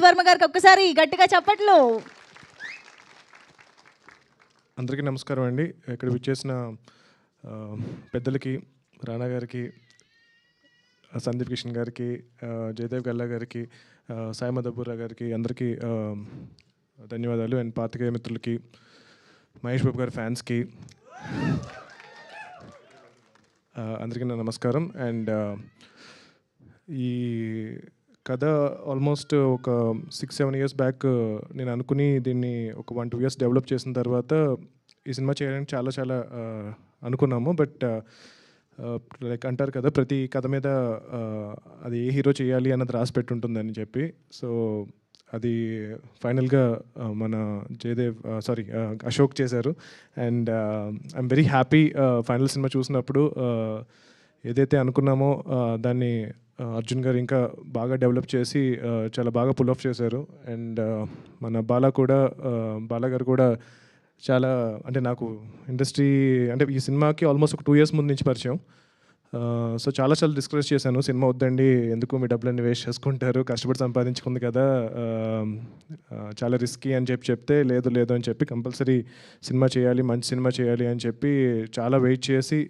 ప్రశాంత్ వర్మ గారికి ఒక్కసారి గట్టిగా చప్పట్లు. అందరికీ నమస్కారం అండి. ఇక్కడ విచ్చేసిన పెద్దలకి, రానా గారికి, సందీప్ కిషన్ గారికి, జయదేవ్ గల్లా గారికి, సాయి మధుపురా గారికి అందరికీ ధన్యవాదాలు. అండ్ పాత్రికేయ మిత్రులకి, మహేష్ బాబు గారి ఫ్యాన్స్కి అందరికీ నా నమస్కారం. అండ్ ఈ కథ ఆల్మోస్ట్ ఒక 6-7 years బ్యాక్ నేను అనుకుని దీన్ని ఒక 1-2 years డెవలప్ చేసిన తర్వాత ఈ సినిమా చేయడానికి చాలా అనుకున్నాము. బట్ లైక్ అంటారు కదా, ప్రతి కథ మీద అది ఏ హీరో చేయాలి అన్నది రాసి పెట్టుంటుందని చెప్పి. సో అది ఫైనల్గా మన అశోక్ చేశారు. And I'm very happy. Final cinema చూసినప్పుడు ఏదైతే అనుకున్నామో దాన్ని అర్జున్ గారు ఇంకా బాగా డెవలప్ చేసి చాలా బాగా పుల్ ఆఫ్ చేశారు. అండ్ మన బాలా గారు కూడా చాలా, అంటే నాకు ఇండస్ట్రీ అంటే ఈ సినిమాకి ఆల్మోస్ట్ ఒక 2 years ముందు నుంచి పరిచయం. సో చాలా డిస్కస్ చేశాను, సినిమా వద్దండి, ఎందుకు మీ డబ్బులన్నీ వేస్ట్ చేసుకుంటారు, కష్టపడి సంపాదించుకుంది కదా, చాలా రిస్కీ అని చెప్తే లేదు అని చెప్పి కంపల్సరీ సినిమా చేయాలి, మంచి సినిమా చేయాలి అని చెప్పి చాలా వెయిట్ చేసి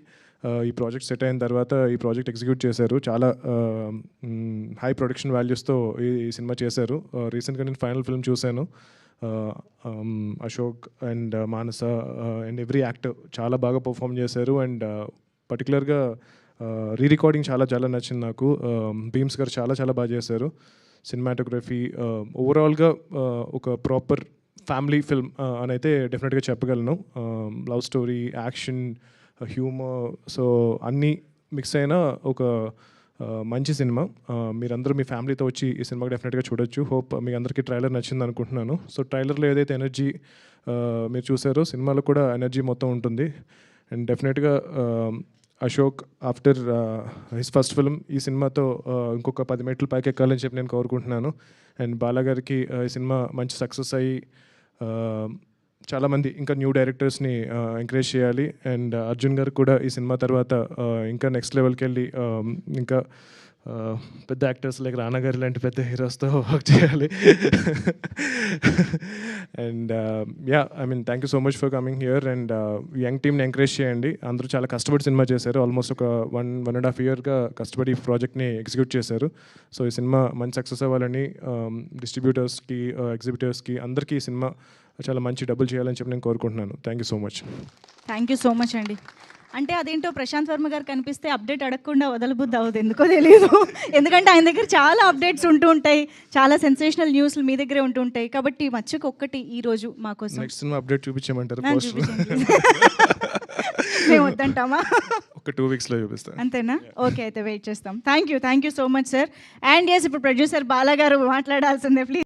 ఈ ప్రాజెక్ట్ సెట్ అయిన తర్వాత ఈ ప్రాజెక్ట్ ఎగ్జిక్యూట్ చేశారు. చాలా హై ప్రొడక్షన్ వాల్యూస్తో ఈ సినిమా చేశారు. రీసెంట్గా నేను ఫైనల్ ఫిల్మ్ చూశాను. Ashok and Manasa and every actor చాలా బాగా పర్ఫామ్ చేశారు. అండ్ పర్టికులర్గా రికార్డింగ్ చాలా నచ్చింది నాకు. భీమ్స్ గారు చాలా బాగా చేశారు. సినిమాటోగ్రఫీ ఓవరాల్గా ఒక ప్రాపర్ ఫ్యామిలీ ఫిల్మ్ అని అయితే డెఫినెట్గా చెప్పగలను. Love story, action, humour, so అన్నీ మిక్స్ అయిన ఒక మంచి సినిమా. మీరందరూ మీ ఫ్యామిలీతో వచ్చి ఈ సినిమాకి డెఫినెట్గా చూడొచ్చు. హోప్ మీ అందరికీ ట్రైలర్ నచ్చింది అనుకుంటున్నాను. సో ట్రైలర్లో ఏదైతే ఎనర్జీ మీరు చూసారో సినిమాలో కూడా ఎనర్జీ మొత్తం ఉంటుంది. అండ్ డెఫినెట్గా Ashok after his first film ఈ సినిమాతో ఇంకొక 10 మెట్లు పైకి ఎక్కాలని చెప్పి నేను కోరుకుంటున్నాను. అండ్ బాలా గారికి ఈ సినిమా మంచి సక్సెస్ అయ్యి చాలామంది ఇంకా న్యూ డైరెక్టర్స్ని ఎంకరేజ్ చేయాలి. అండ్ అర్జున్ గారు కూడా ఈ సినిమా తర్వాత ఇంకా నెక్స్ట్ లెవెల్కి వెళ్ళి ఇంకా పెద్ద యాక్టర్స్ లైక్ రానా గారు లాంటి పెద్ద హీరోస్తో వర్క్ చేయాలి. And thank you so much for coming here. And young టీమ్ని ఎంకరేజ్ చేయండి. అందరూ చాలా కష్టపడి సినిమా చేశారు. ఆల్మోస్ట్ ఒక 1.5 yearగా కష్టపడి ఈ ప్రాజెక్ట్ని ఎగ్జిక్యూట్ చేశారు. సో ఈ సినిమా మంచి సక్సెస్ అవ్వాలని డిస్ట్రిబ్యూటర్స్కి, ఎగ్జిబిటర్స్కి అందరికీ ఈ సినిమా చాలా మంచి డబ్బులు చేయాలని చెప్పి నేను కోరుకుంటున్నాను. థ్యాంక్ యూ సో మచ్ అండి. అంటే అదేంటో ప్రశాంత్ వర్మ గారు కనిపిస్తే అప్డేట్ అడగకుండా వదలబుద్ధి అవ్వదు, ఎందుకో తెలియదు. ఎందుకంటే ఆయన దగ్గర చాలా అప్డేట్స్ ఉంటూ ఉంటాయి, చాలా సెన్సేషనల్ న్యూస్లు మీ దగ్గరే ఉంటూ ఉంటాయి. కాబట్టి మచ్చుకు ఒక్కటి ఈరోజు మాకోసం నెక్స్ట్ సినిమా అప్డేట్ చూపించమంటారు? మేము వద్దంటామా? ఒక 2 weeksలో చూపిస్తాను. అంతేనా? ఓకే, అయితే వెయిట్ చేస్తాం. Thank you so much sir. And yes, ఇప్పుడు ప్రొడ్యూసర్ బాలా గారు మాట్లాడాల్సిందే, ప్లీజ్.